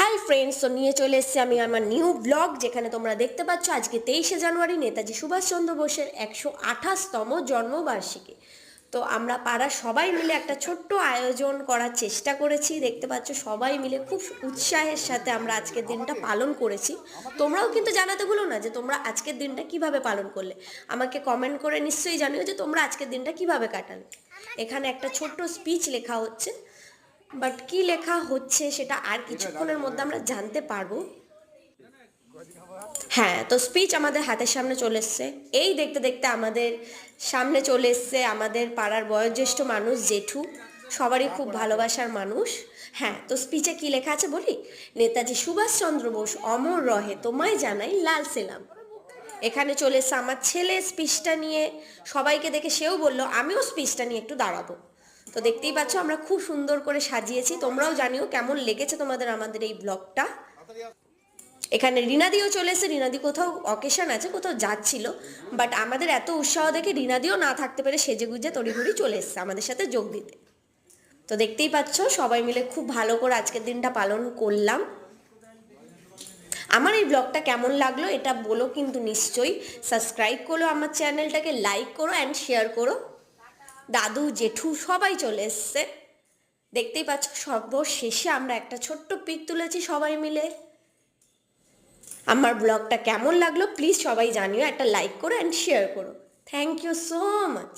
Hi friends, তো নিয়ে চলে এসেছি আমি আমার নিউ ব্লগ, যেখানে তোমরা দেখতে পাচ্ছ আজকে 23শে জানুয়ারি নেতাজি সুভাষচন্দ্র বোসের 128তম জন্মবার্ষিকী। তো আমরা পাড়ার সবাই মিলে একটা ছোট্ট আয়োজন করার চেষ্টা করেছি। দেখতে পাচ্ছ সবাই মিলে খুব উৎসাহের সাথে আমরা আজকের দিনটা পালন করেছি। তোমরাও কিন্তু জানাতে ভুলো না যে তোমরা আজকের দিনটা কিভাবে পালন করলে। আমাকে কমেন্ট করে নিশ্চয়ই জানিও যে তোমরা আজকের দিনটা কিভাবে কাটালে। এখানে একটা ছোট্ট স্পিচ লেখা হচ্ছে, বাট কি লেখা হচ্ছে সেটা আর কিছুক্ষণের মধ্যে আমরা জানতে পারবো। হ্যাঁ, তো স্পিচ আমাদের হাতের সামনে চলে এসছে। এই দেখতে দেখতে আমাদের সামনে চলে এসছে আমাদের পাড়ার বয়োজ্যেষ্ঠ মানুষ জেঠু, সবারই খুব ভালোবাসার মানুষ। হ্যাঁ, তো স্পিচে কি লেখা আছে বলি। নেতাজি সুভাষচন্দ্র বোস অমর রহে, তোমায় জানাই লাল সেলাম। এখানে চলে এসছে আমার ছেলে স্পিচটা নিয়ে, সবাইকে দেখে সেও বলল আমিও স্পিচটা নিয়ে একটু দাঁড়াবো। তো দেখতেই পাচ্ছ আমরা খুব সুন্দর করে সাজিয়েছি। তোমরাও জানিও কেমন লেগেছে তোমাদের আমাদের এই ব্লগটা। এখানে রিনাদিও চলে এসে, রিনাদি কোথাও অকেশন আছে, কোথাও যাচ্ছিল, বাট আমাদের এত উৎসাহ দেখে রিনাদিও না থাকতে পেরে সেজে গুজে তড়িঘড়ি চলে এসছে আমাদের সাথে যোগ দিতে। তো দেখতেই পাচ্ছ সবাই মিলে খুব ভালো করে আজকের দিনটা পালন করলাম। আমার এই ব্লগটা কেমন লাগলো এটা বলো কিন্তু নিশ্চয়ই। সাবস্ক্রাইব করো আমার চ্যানেলটাকে, লাইক করো অ্যান্ড শেয়ার করো। দাদু জেঠু সবাই চলে এসছে। দেখতেই পাচ্ছ সর্বশেষে আমরা একটা ছোট্ট পিক তুলেছি সবাই মিলে। আমার ব্লগটা কেমন লাগলো প্লিজ সবাই জানিও, একটা লাইক করো অ্যান্ড শেয়ার করো। Thank you so much.